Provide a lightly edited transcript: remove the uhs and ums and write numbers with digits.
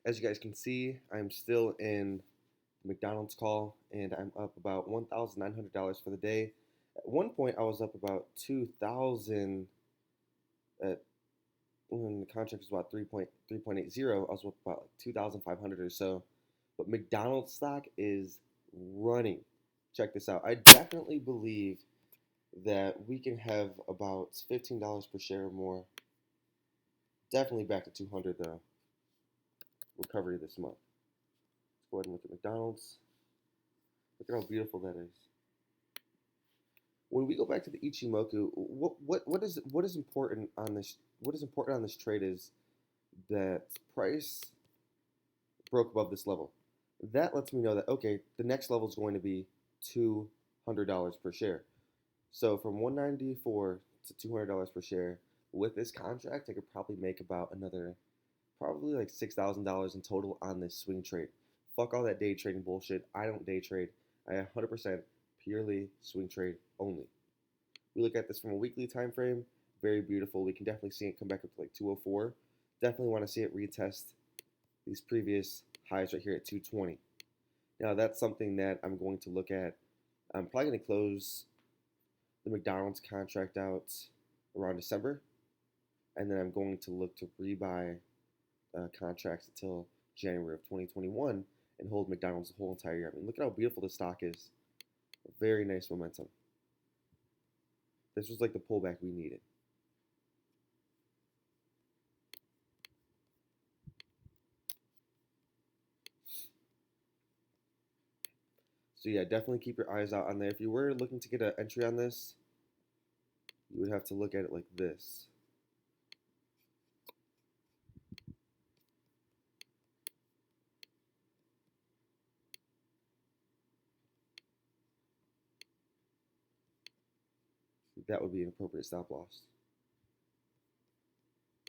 As you guys can see, I'm still in McDonald's call, and I'm up about $1,900 for the day. At one point, I was up about 2,000 at when the contract was about 3.80. I was up about 2,500 or so. But McDonald's stock is running. Check this out. I definitely believe that we can have about $15 per share or more. Definitely back to 200 though. Recovery this month. Let's go ahead and look at McDonald's. Look at how beautiful that is. When we go back to the Ichimoku, what is important on this? What is important on this trade is that price broke above this level. That lets me know that okay, the next level is going to be $200 per share. So from 194 to $200 per share with this contract, I could probably make about another probably like $6,000 in total on this swing trade. Fuck all that day trading bullshit. I don't day trade. I 100% purely swing trade only. We look at this from a weekly time frame. Very beautiful. We can definitely see it come back up to like 204. Definitely want to see it retest these previous highs right here at 220. Now that's something that I'm going to look at. I'm probably going to close the McDonald's contract out around December, and then I'm going to look to rebuy contracts until January of 2021 and hold McDonald's the whole entire year. I mean, look at how beautiful the stock is. Very nice momentum. This was like the pullback we needed. So yeah, definitely keep your eyes out on there. If you were looking to get an entry on this, you would have to look at it like this. That would be an appropriate stop loss.